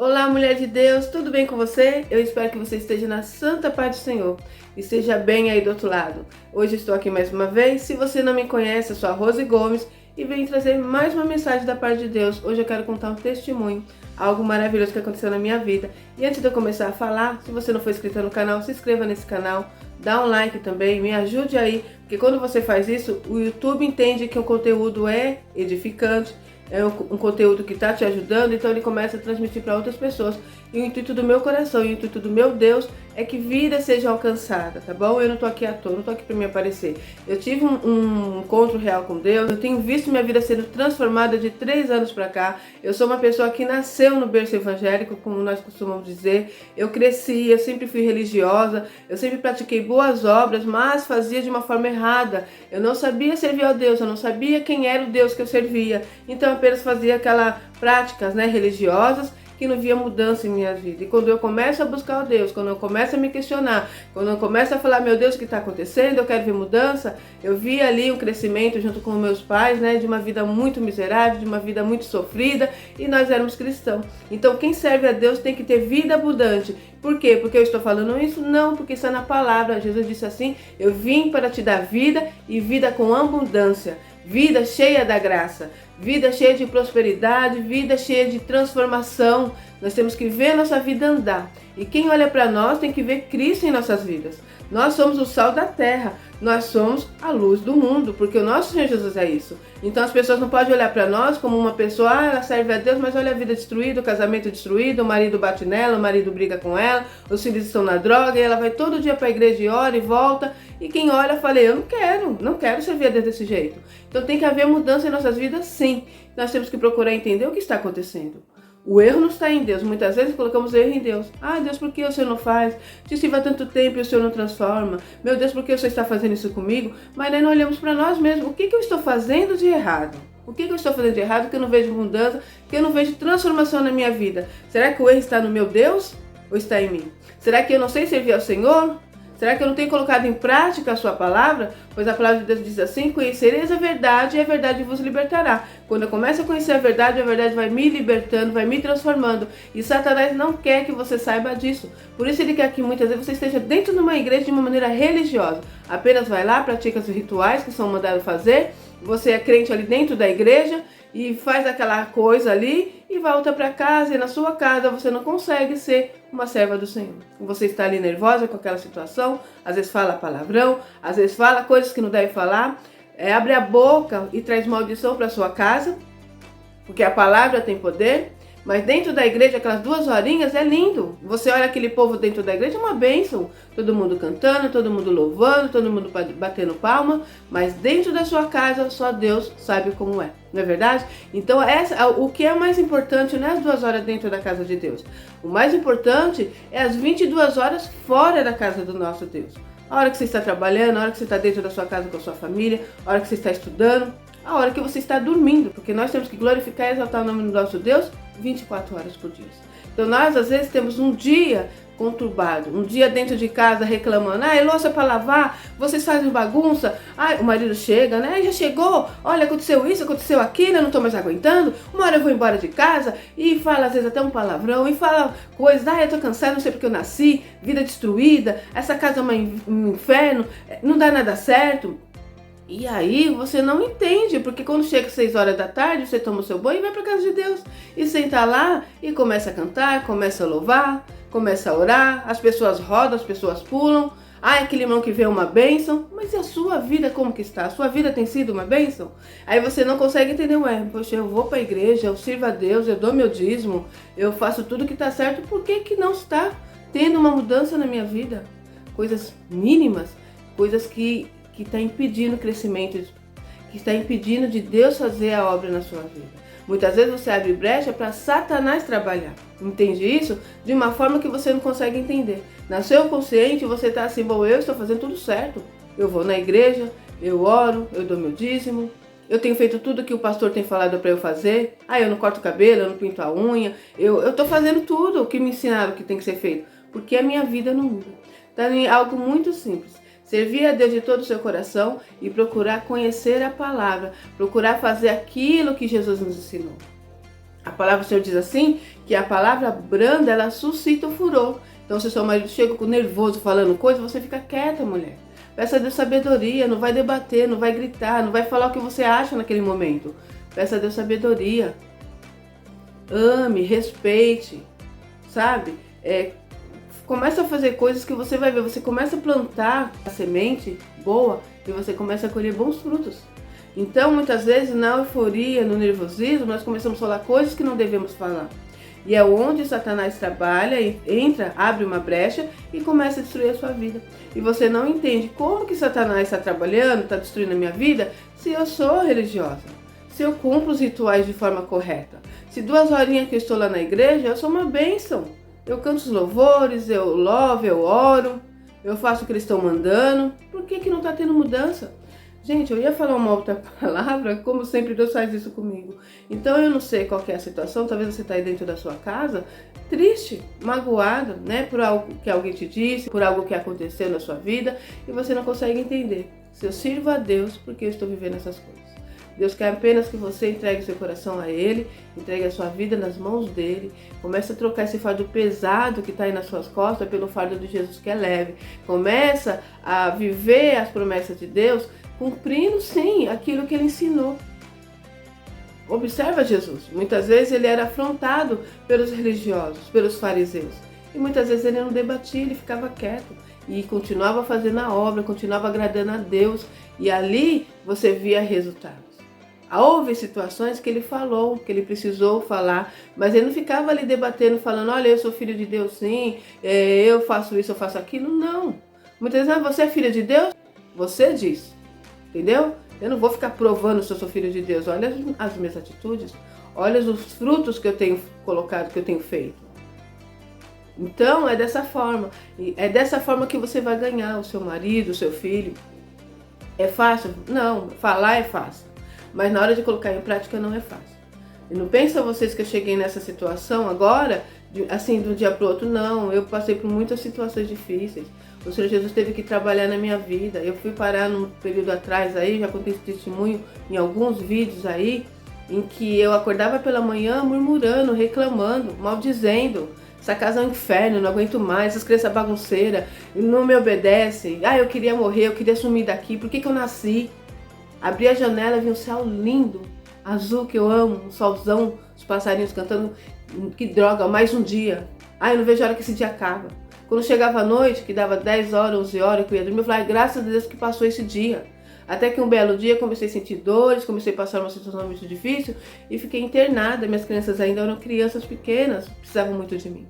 Olá, mulher de Deus, tudo bem com você? Eu espero que você esteja na santa paz do Senhor e esteja bem aí do outro lado. Hoje estou aqui mais uma vez. Se você não me conhece, eu sou a Rose Gomes e venho trazer mais uma mensagem da parte de Deus. Hoje eu quero contar um testemunho, algo maravilhoso que aconteceu na minha vida. E antes de eu começar a falar, se você não for inscrito no canal, se inscreva nesse canal, dá um like também, me ajude aí, porque quando você faz isso, o YouTube entende que o conteúdo é edificante, é um conteúdo que está te ajudando, então ele começa a transmitir para outras pessoas. E o intuito do meu coração, e o intuito do meu Deus é que vida seja alcançada, tá bom? Eu não tô aqui à toa, não tô aqui para me aparecer. Eu tive um encontro real com Deus, eu tenho visto minha vida sendo transformada de 3 anos para cá. Eu sou uma pessoa que nasceu no berço evangélico, como nós costumamos dizer. Eu cresci, eu sempre fui religiosa, eu sempre pratiquei boas obras, mas fazia de uma forma errada. Eu não sabia servir a Deus, eu não sabia quem era o Deus que eu servia. Então eu apenas fazia aquelas práticas, religiosas, que não via mudança em minha vida. E quando eu começo a buscar o Deus, quando eu começo a me questionar, quando eu começo a falar, meu Deus, o que está acontecendo? Eu quero ver mudança. Eu vi ali um crescimento junto com meus pais, de uma vida muito miserável, de uma vida muito sofrida, e nós éramos cristãos. Então quem serve a Deus tem que ter vida abundante. Por quê? Porque eu estou falando isso? Não, porque está na palavra. Jesus disse assim: eu vim para te dar vida e vida com abundância. Vida cheia da graça, vida cheia de prosperidade, vida cheia de transformação. Nós temos que ver nossa vida andar. E quem olha para nós tem que ver Cristo em nossas vidas. Nós somos o sal da terra, nós somos a luz do mundo, porque o nosso Senhor Jesus é isso. Então as pessoas não podem olhar para nós como uma pessoa, ela serve a Deus, mas olha a vida destruída, o casamento destruído, o marido bate nela, o marido briga com ela, os filhos estão na droga, e ela vai todo dia para a igreja e ora e volta. E quem olha fala, eu não quero servir a Deus desse jeito. Então tem que haver mudança em nossas vidas, sim. Nós temos que procurar entender o que está acontecendo. O erro não está em Deus. Muitas vezes colocamos erro em Deus. Ah, Deus, por que o Senhor não faz? Te sirva há tanto tempo e o Senhor não transforma. Meu Deus, por que o Senhor está fazendo isso comigo? Mas nós não olhamos para nós mesmos. O que eu estou fazendo de errado? O que eu estou fazendo de errado que eu não vejo mudança, que eu não vejo transformação na minha vida? Será que o erro está no meu Deus ou está em mim? Será que eu não sei servir ao Senhor? Será que eu não tenho colocado em prática a sua palavra? Pois a palavra de Deus diz assim: conhecereis a verdade e a verdade vos libertará. Quando eu começo a conhecer a verdade vai me libertando, vai me transformando. E Satanás não quer que você saiba disso. Por isso ele quer que muitas vezes você esteja dentro de uma igreja de uma maneira religiosa. Apenas vai lá, pratica os rituais que são mandados fazer. Você é crente ali dentro da igreja e faz aquela coisa ali e volta para casa, e na sua casa você não consegue ser uma serva do Senhor. Você está ali nervosa com aquela situação, às vezes fala palavrão, às vezes fala coisas que não deve falar, abre a boca e traz maldição para sua casa, porque a palavra tem poder. Mas dentro da igreja, aquelas 2 horinhas é lindo. Você olha aquele povo dentro da igreja, é uma bênção. Todo mundo cantando, todo mundo louvando, todo mundo batendo palma. Mas dentro da sua casa, só Deus sabe como é. Não é verdade? Então, o que é mais importante não é as 2 horas dentro da casa de Deus. O mais importante é as 22 horas fora da casa do nosso Deus. A hora que você está trabalhando, a hora que você está dentro da sua casa com a sua família, a hora que você está estudando, a hora que você está dormindo. Porque nós temos que glorificar e exaltar o nome do nosso Deus 24 horas por dia. Então nós às vezes temos um dia conturbado, um dia dentro de casa reclamando, louça para lavar, vocês fazem bagunça, o marido chega, já chegou, olha, aconteceu isso, aconteceu aquilo, eu não tô mais aguentando, uma hora eu vou embora de casa, e fala às vezes até um palavrão, e fala coisas, eu tô cansado, não sei porque eu nasci, vida destruída, essa casa é um inferno, não dá nada certo. E aí você não entende, porque quando chega 6 horas da tarde, você toma o seu banho e vai para casa de Deus. E senta lá e começa a cantar, começa a louvar, começa a orar, as pessoas rodam, as pessoas pulam. Aquele irmão que vê uma bênção, mas e a sua vida como que está? A sua vida tem sido uma bênção? Aí você não consegue entender, poxa, eu vou para a igreja, eu sirvo a Deus, eu dou meu dízimo, eu faço tudo que está certo, por que não está tendo uma mudança na minha vida? Coisas mínimas, coisas que está impedindo o crescimento, que está impedindo de Deus fazer a obra na sua vida. Muitas vezes você abre brecha para Satanás trabalhar. Entende isso? De uma forma que você não consegue entender. No seu consciente você está assim, eu estou fazendo tudo certo. Eu vou na igreja, eu oro, eu dou meu dízimo, eu tenho feito tudo que o pastor tem falado para eu fazer. Eu não corto o cabelo, eu não pinto a unha, eu estou fazendo tudo o que me ensinaram que tem que ser feito. Porque a minha vida não muda. Então é algo muito simples. Servir a Deus de todo o seu coração e procurar conhecer a palavra, procurar fazer aquilo que Jesus nos ensinou. A palavra do Senhor diz assim, que a palavra branda, ela suscita o furor. Então, se seu marido chega com nervoso falando coisa, você fica quieta, mulher. Peça a Deus sabedoria, não vai debater, não vai gritar, não vai falar o que você acha naquele momento. Peça a Deus sabedoria. Ame, respeite, sabe? Começa a fazer coisas que você vai ver. Você começa a plantar a semente boa e você começa a colher bons frutos. Então, muitas vezes, na euforia, no nervosismo, nós começamos a falar coisas que não devemos falar. E é onde Satanás trabalha, e entra, abre uma brecha e começa a destruir a sua vida. E você não entende como que Satanás está trabalhando, está destruindo a minha vida, se eu sou religiosa, se eu cumpro os rituais de forma correta. Se 2 horinhas que eu estou lá na igreja, eu sou uma bênção. Eu canto os louvores, eu louvo, eu oro, eu faço o que eles estão mandando. Por que não está tendo mudança? Gente, eu ia falar uma outra palavra, como sempre Deus faz isso comigo. Então eu não sei qual que é a situação, talvez você está aí dentro da sua casa, triste, magoada, né, por algo que alguém te disse, por algo que aconteceu na sua vida, e você não consegue entender. Se eu sirvo a Deus, porque eu estou vivendo essas coisas. Deus quer apenas que você entregue seu coração a Ele, entregue a sua vida nas mãos dEle, comece a trocar esse fardo pesado que está aí nas suas costas pelo fardo de Jesus que é leve. Começa a viver as promessas de Deus, cumprindo sim aquilo que Ele ensinou. Observa Jesus, muitas vezes Ele era afrontado pelos religiosos, pelos fariseus, e muitas vezes Ele não debatia, Ele ficava quieto e continuava fazendo a obra, continuava agradando a Deus, e ali você via resultados. Houve situações que ele falou, que ele precisou falar, mas ele não ficava ali debatendo, falando, olha, eu sou filho de Deus sim, eu faço isso, eu faço aquilo. Não. Muitas vezes, você é filha de Deus? Você diz, entendeu? Eu não vou ficar provando se eu sou filho de Deus. Olha as minhas atitudes, olha os frutos que eu tenho colocado, que eu tenho feito. Então, é dessa forma. É dessa forma que você vai ganhar o seu marido, o seu filho. É fácil? Não, falar é fácil. Mas na hora de colocar em prática não é fácil. E não pensa vocês que eu cheguei nessa situação agora, assim, de um dia para o outro. Não, eu passei por muitas situações difíceis. O Senhor Jesus teve que trabalhar na minha vida. Eu fui parar num período atrás aí, já contei esse testemunho em alguns vídeos aí, em que eu acordava pela manhã murmurando, reclamando, maldizendo. Essa casa é um inferno, não aguento mais, essas crianças bagunceiras, não me obedecem. Eu queria morrer, eu queria sumir daqui, por que eu nasci? Abri a janela e vi um céu lindo, azul que eu amo, um solzão, os passarinhos cantando, que droga, mais um dia. Eu não vejo a hora que esse dia acaba. Quando chegava a noite, que dava 10 horas, 11 horas, que eu ia dormir, eu falava, graças a Deus que passou esse dia. Até que um belo dia comecei a sentir dores, comecei a passar uma situação muito difícil e fiquei internada. Minhas crianças ainda eram crianças pequenas, precisavam muito de mim.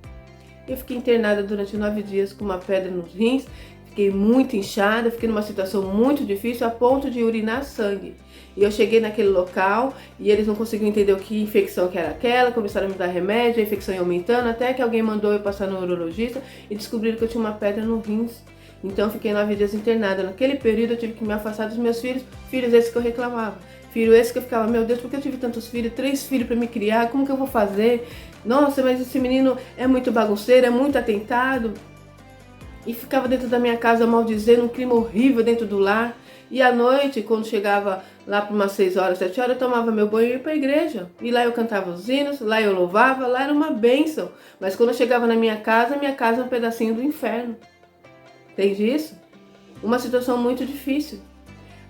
Eu fiquei internada durante 9 dias com uma pedra nos rins. Fiquei muito inchada, fiquei numa situação muito difícil a ponto de urinar sangue. E eu cheguei naquele local e eles não conseguiam entender o que infecção que era aquela, começaram a me dar remédio, a infecção ia aumentando, até que alguém mandou eu passar no urologista e descobriram que eu tinha uma pedra no rins. Então eu fiquei 9 dias internada. Naquele período eu tive que me afastar dos meus filhos esses que eu reclamava. Filho esse que eu ficava, meu Deus, por que eu tive tantos filhos? 3 filhos para me criar, como que eu vou fazer? Nossa, mas esse menino é muito bagunceiro, é muito atentado. E ficava dentro da minha casa maldizendo, um clima horrível dentro do lar. E à noite, quando chegava lá para umas 6 horas, 7 horas, eu tomava meu banho e ia para a igreja. E lá eu cantava os hinos, lá eu louvava, lá era uma bênção. Mas quando eu chegava na minha casa é um pedacinho do inferno. Entende isso? Uma situação muito difícil.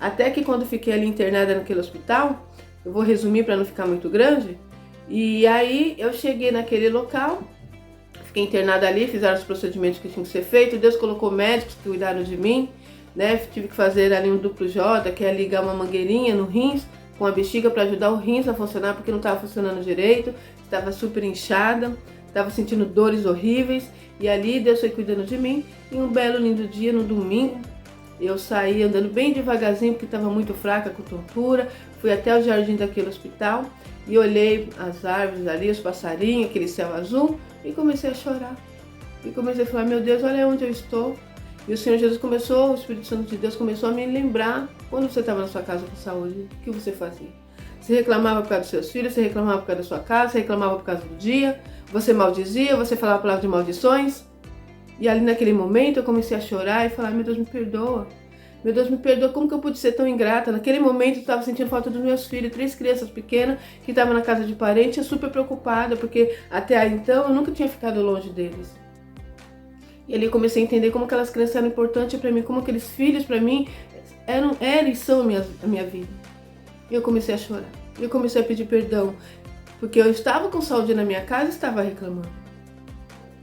Até que quando fiquei ali internada naquele hospital, eu vou resumir para não ficar muito grande, e aí eu cheguei naquele local, fiquei internada ali, fizeram os procedimentos que tinham que ser feitos, Deus colocou médicos que cuidaram de mim, né? Tive que fazer ali um duplo J, que é ligar uma mangueirinha no rins com a bexiga para ajudar o rins a funcionar, porque não estava funcionando direito, estava super inchada, estava sentindo dores horríveis, e ali Deus foi cuidando de mim. E um belo lindo dia, no domingo, eu saí andando bem devagarzinho, porque estava muito fraca com tontura, fui até o jardim daquele hospital e olhei as árvores ali, os passarinhos, aquele céu azul, e comecei a chorar. E comecei a falar, meu Deus, olha onde eu estou. E o Senhor Jesus começou, o Espírito Santo de Deus começou a me lembrar, quando você estava na sua casa com saúde, o que você fazia? Você reclamava por causa dos seus filhos, você reclamava por causa da sua casa, você reclamava por causa do dia, você maldizia, você falava palavras de maldições. E ali naquele momento eu comecei a chorar e falar, meu Deus, me perdoa. Meu Deus, me perdoa, como que eu pude ser tão ingrata? Naquele momento eu estava sentindo falta dos meus filhos, 3 crianças pequenas que estavam na casa de parente, eu super preocupada, porque até aí então eu nunca tinha ficado longe deles. E ali eu comecei a entender como aquelas crianças eram importantes para mim, como aqueles filhos para mim eram e são a minha vida. E eu comecei a chorar, eu comecei a pedir perdão, porque eu estava com saúde na minha casa e estava reclamando.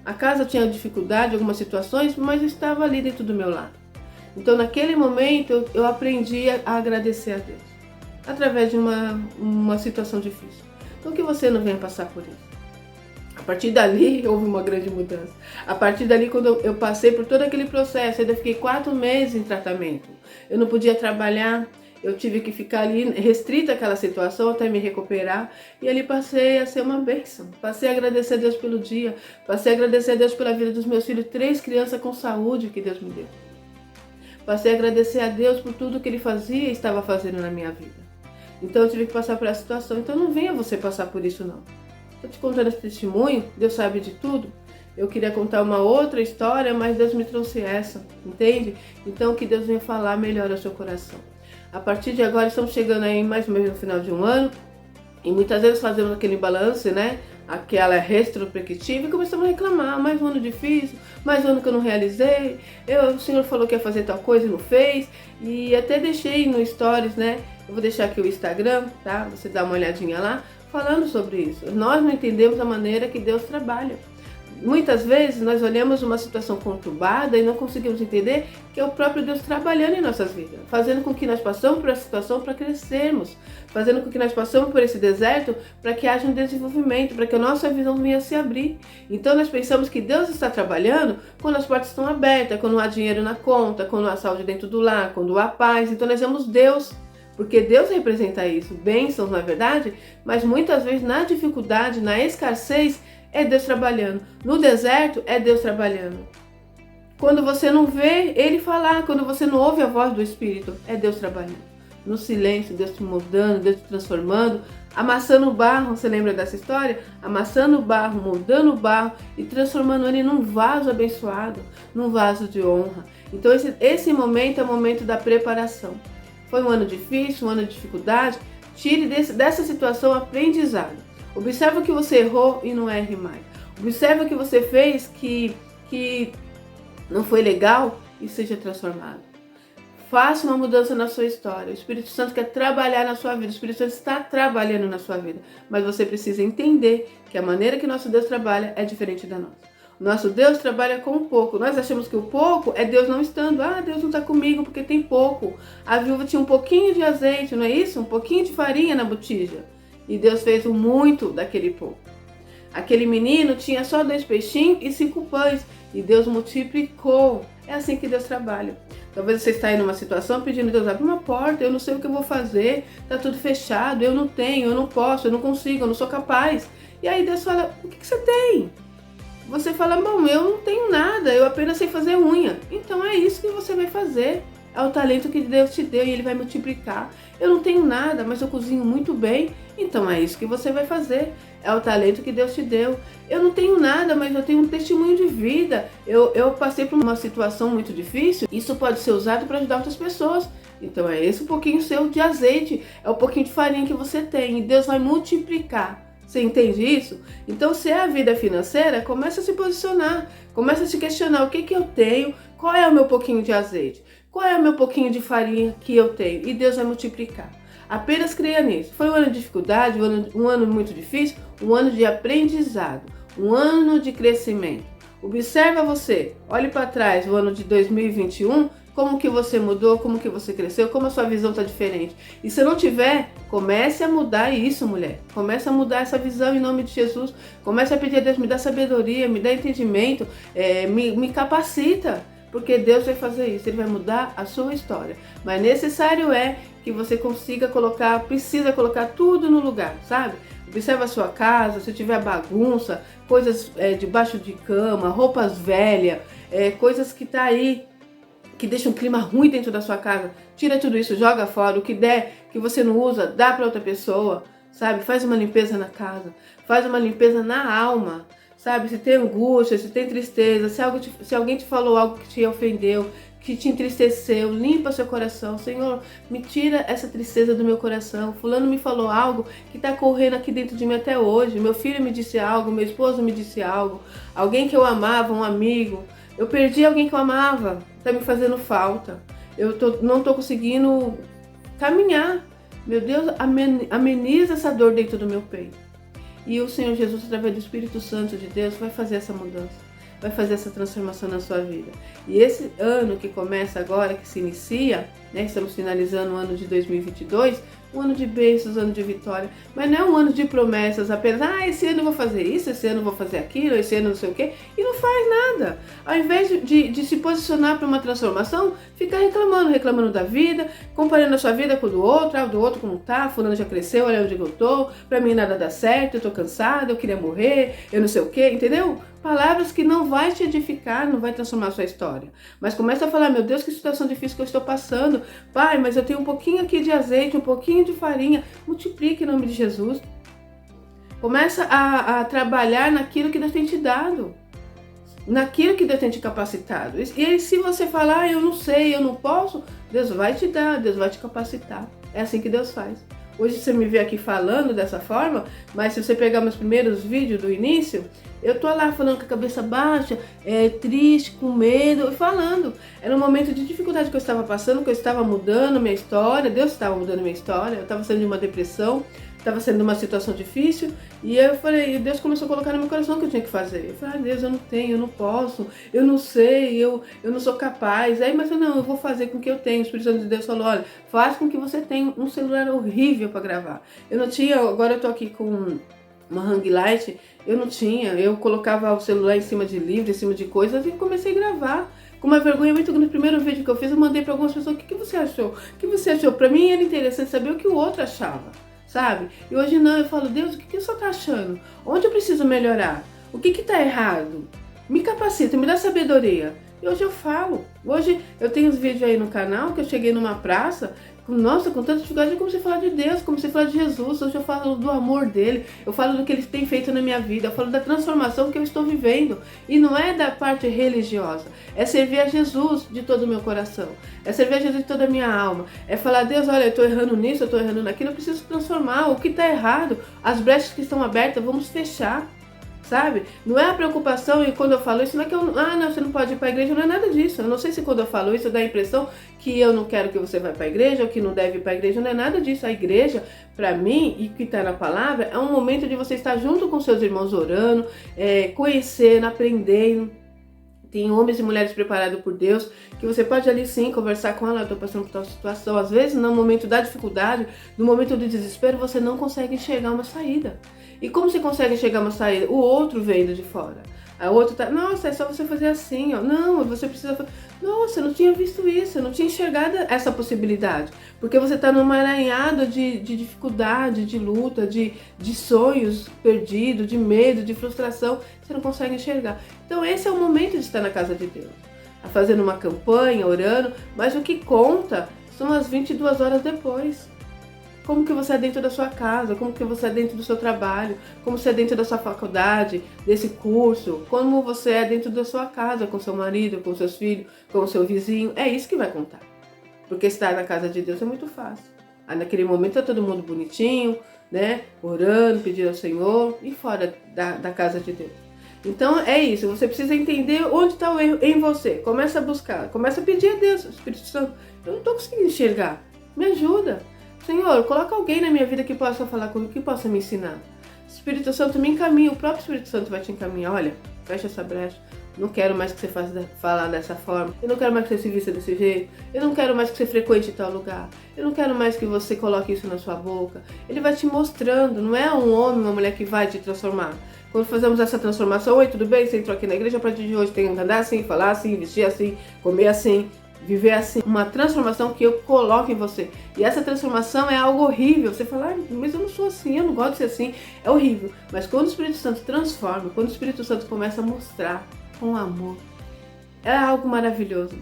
A casa tinha dificuldade, algumas situações, mas estava ali dentro do meu lado. Então naquele momento eu aprendi a agradecer a Deus, através de uma situação difícil. Então que você não venha passar por isso. A partir dali houve uma grande mudança. A partir dali, quando eu passei por todo aquele processo, eu ainda fiquei 4 meses em tratamento. Eu não podia trabalhar, eu tive que ficar ali restrita àquela situação até me recuperar. E ali passei a ser uma bênção. Passei a agradecer a Deus pelo dia. Passei a agradecer a Deus pela vida dos meus filhos, 3 crianças com saúde que Deus me deu. Passei a agradecer a Deus por tudo que Ele fazia e estava fazendo na minha vida. Então eu tive que passar por essa situação. Então não venha você passar por isso não. Estou te contando esse testemunho, Deus sabe de tudo. Eu queria contar uma outra história, mas Deus me trouxe essa, entende? Então que Deus venha falar melhor ao seu coração. A partir de agora estamos chegando aí mais ou menos no final de um ano. E muitas vezes fazemos aquele balanço, né? Aquela retrospectiva e começamos a reclamar. Mais um ano difícil, mais um ano que eu não realizei. O Senhor falou que ia fazer tal coisa e não fez. E até deixei no Stories, né? Eu vou deixar aqui o Instagram, tá? Você dá uma olhadinha lá, falando sobre isso. Nós não entendemos a maneira que Deus trabalha. Muitas vezes nós olhamos uma situação conturbada e não conseguimos entender que é o próprio Deus trabalhando em nossas vidas, fazendo com que nós passemos por essa situação para crescermos, fazendo com que nós passemos por esse deserto para que haja um desenvolvimento, para que a nossa visão venha se abrir. Então nós pensamos que Deus está trabalhando quando as portas estão abertas, quando há dinheiro na conta, quando há saúde dentro do lar, quando há paz. Então nós vemos Deus, porque Deus representa isso, bênçãos na verdade, mas muitas vezes na dificuldade, na escassez, é Deus trabalhando. No deserto, é Deus trabalhando. Quando você não vê Ele falar, quando você não ouve a voz do Espírito, é Deus trabalhando. No silêncio, Deus te moldando, Deus te transformando, amassando o barro, você lembra dessa história? Amassando o barro, moldando o barro e transformando ele num vaso abençoado, num vaso de honra. Então esse momento é o momento da preparação. Foi um ano difícil, um ano de dificuldade. Tire dessa situação aprendizado. Observa o que você errou e não erre mais. Observa o que você fez que não foi legal e seja transformado. Faça uma mudança na sua história. O Espírito Santo quer trabalhar na sua vida. O Espírito Santo está trabalhando na sua vida. Mas você precisa entender que a maneira que nosso Deus trabalha é diferente da nossa. O nosso Deus trabalha com pouco. Nós achamos que o pouco é Deus não estando. Deus não está comigo porque tem pouco. A viúva tinha um pouquinho de azeite, não é isso? Um pouquinho de farinha na botija. E Deus fez o muito daquele pouco. Aquele menino tinha só 2 peixinhos e 5 pães. E Deus multiplicou. É assim que Deus trabalha. Talvez você está aí numa situação pedindo Deus, abre uma porta, eu não sei o que eu vou fazer, está tudo fechado, eu não tenho, eu não posso, eu não consigo, eu não sou capaz. E aí Deus fala, o que você tem? Você fala, bom, eu não tenho nada, eu apenas sei fazer unha. Então é isso que você vai fazer. É o talento que Deus te deu e Ele vai multiplicar. Eu não tenho nada, mas eu cozinho muito bem. Então é isso que você vai fazer. É o talento que Deus te deu. Eu não tenho nada, mas eu tenho um testemunho de vida. Eu passei por uma situação muito difícil. Isso pode ser usado para ajudar outras pessoas. Então é esse um pouquinho seu de azeite. É o pouquinho de farinha que você tem. E Deus vai multiplicar. Você entende isso? Então, se é a vida financeira, começa a se posicionar. Começa a se questionar o que eu tenho. Qual é o meu pouquinho de azeite? Qual é o meu pouquinho de farinha que eu tenho? E Deus vai multiplicar. Apenas creia nisso. Foi um ano de dificuldade, um ano muito difícil, um ano de aprendizado, um ano de crescimento. Observa você, olhe para trás, o ano de 2021, como que você mudou, como que você cresceu, como a sua visão está diferente. E se não tiver, comece a mudar isso, mulher. Comece a mudar essa visão em nome de Jesus. Comece a pedir a Deus, me dá sabedoria, me dá entendimento, me capacita. Porque Deus vai fazer isso, Ele vai mudar a sua história. Mas necessário é que você precisa colocar tudo no lugar, sabe? Observa a sua casa, se tiver bagunça, coisas debaixo de cama, roupas velhas, coisas que tá aí, que deixam um clima ruim dentro da sua casa. Tira tudo isso, joga fora, o que der, que você não usa, dá para outra pessoa, sabe? Faz uma limpeza na casa, faz uma limpeza na alma. sabe? Se tem angústia, se tem tristeza, se alguém te falou algo que te ofendeu, que te entristeceu, limpa seu coração. Senhor, me tira essa tristeza do meu coração. Fulano me falou algo que está correndo aqui dentro de mim até hoje. Meu filho me disse algo, meu esposo me disse algo, alguém que eu amava, um amigo. Eu perdi alguém que eu amava, está me fazendo falta. Não estou conseguindo caminhar. Meu Deus, ameniza essa dor dentro do meu peito. E o Senhor Jesus, através do Espírito Santo de Deus, vai fazer essa mudança, vai fazer essa transformação na sua vida. E esse ano que começa agora, que se inicia, né, estamos finalizando o ano de 2022, um ano de bênçãos, um ano de vitória, mas não é um ano de promessas apenas, esse ano eu vou fazer isso, esse ano eu vou fazer aquilo, esse ano não sei o quê, e não faz nada. Ao invés de se posicionar para uma transformação, fica reclamando da vida, comparando a sua vida com o do outro como tá, fulano já cresceu, olha onde eu tô, pra mim nada dá certo, eu tô cansada, eu queria morrer, eu não sei o quê, entendeu? Palavras que não vai te edificar, não vai transformar a sua história. Mas começa a falar, meu Deus, que situação difícil que eu estou passando. Pai, mas eu tenho um pouquinho aqui de azeite, um pouquinho de farinha. Multiplique em nome de Jesus. Começa a trabalhar naquilo que Deus tem te dado. Naquilo que Deus tem te capacitado. E aí, se você falar, eu não sei, eu não posso, Deus vai te dar, Deus vai te capacitar. É assim que Deus faz. Hoje você me vê aqui falando dessa forma, mas se você pegar meus primeiros vídeos do início, eu tô lá falando com a cabeça baixa, triste, com medo, falando. Era um momento de dificuldade que eu estava passando, que eu estava mudando minha história, Deus estava mudando minha história, eu estava saindo de uma depressão, estava sendo uma situação difícil, e eu falei, Deus começou a colocar no meu coração o que eu tinha que fazer. Eu falei, Deus, eu não tenho, eu não posso, eu não sei, eu não sou capaz. Aí, mas não, eu vou fazer com o que eu tenho. O Espírito Santo de Deus falou, olha, faz com que você tenha um celular horrível para gravar. Eu não tinha, agora eu tô aqui com uma hang light, eu não tinha, eu colocava o celular em cima de livro, em cima de coisas e comecei a gravar. Com uma vergonha muito grande. No primeiro vídeo que eu fiz, eu mandei para algumas pessoas, o que você achou? O que você achou? Para mim era interessante saber o que o outro achava. Sabe? E hoje não, eu falo, Deus, o que o senhor tá achando? Onde eu preciso melhorar? O que tá errado? Me capacita, me dá sabedoria. E hoje eu falo. Hoje eu tenho os vídeos aí no canal, que eu cheguei numa praça, com tanta dificuldade, eu comecei a falar de Deus, comecei a falar de Jesus. Hoje eu falo do amor dele, eu falo do que ele tem feito na minha vida, eu falo da transformação que eu estou vivendo. E não é da parte religiosa, é servir a Jesus de todo o meu coração, é servir a Jesus de toda a minha alma, é falar, Deus, olha, eu estou errando nisso, eu estou errando naquilo, eu preciso transformar, o que está errado, as brechas que estão abertas, vamos fechar. Sabe? Não é a preocupação, e quando eu falo isso, não é que eu não, você não pode ir para a igreja, não é nada disso. Eu não sei se quando eu falo isso dá a impressão que eu não quero que você vá para a igreja ou que não deve ir para a igreja, não é nada disso. A igreja, para mim, e que está na palavra, é um momento de você estar junto com seus irmãos orando, conhecendo, aprendendo. Tem homens e mulheres preparados por Deus, que você pode ali sim conversar com ela, eu estou passando por tal situação. Às vezes, no momento da dificuldade, no momento do desespero, você não consegue enxergar uma saída. E como você consegue enxergar uma saída? O outro vendo de fora. A outra tá, nossa, é só você fazer assim, ó. Não, você precisa fazer. Nossa, eu não tinha visto isso, eu não tinha enxergado essa possibilidade. Porque você está num emaranhado de dificuldade, de luta, de sonhos perdidos, de medo, de frustração. Você não consegue enxergar. Então esse é o momento de estar na casa de Deus. Fazendo uma campanha, orando, mas o que conta são as 22 horas depois. Como que você é dentro da sua casa, como que você é dentro do seu trabalho, como você é dentro da sua faculdade, desse curso, como você é dentro da sua casa, com seu marido, com seus filhos, com o seu vizinho. É isso que vai contar. Porque estar na casa de Deus é muito fácil. Aí naquele momento tá todo mundo bonitinho, né? Orando, pedindo ao Senhor, e fora da casa de Deus. Então é isso, você precisa entender onde está o erro em você. Começa a buscar, começa a pedir a Deus, Espírito Santo, eu não estou conseguindo enxergar, me ajuda. Senhor, coloca alguém na minha vida que possa falar comigo, que possa me ensinar. Espírito Santo me encaminha, o próprio Espírito Santo vai te encaminhar. Olha, fecha essa brecha. Não quero mais que você falar dessa forma. Eu não quero mais que você se vista desse jeito. Eu não quero mais que você frequente tal lugar. Eu não quero mais que você coloque isso na sua boca. Ele vai te mostrando. Não é um homem, uma mulher que vai te transformar. Quando fazemos essa transformação, oi, tudo bem? Você entrou aqui na igreja, a partir de hoje tem que andar assim, falar assim, vestir assim, comer assim, viver assim. Uma transformação que eu coloco em você. E essa transformação é algo horrível. Você fala, mas eu não sou assim, eu não gosto de ser assim. É horrível. Mas quando o Espírito Santo transforma, quando o Espírito Santo começa a mostrar com amor, é algo maravilhoso.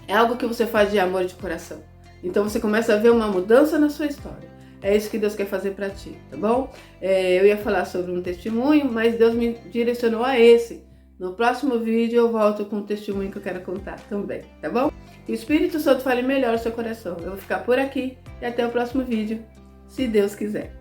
É algo que você faz de amor e de coração. Então você começa a ver uma mudança na sua história. É isso que Deus quer fazer para ti, tá bom? Eu ia falar sobre um testemunho, mas Deus me direcionou a esse. No próximo vídeo eu volto com um testemunho que eu quero contar também, tá bom? Que o Espírito Santo fale melhor no seu coração. Eu vou ficar por aqui e até o próximo vídeo, se Deus quiser.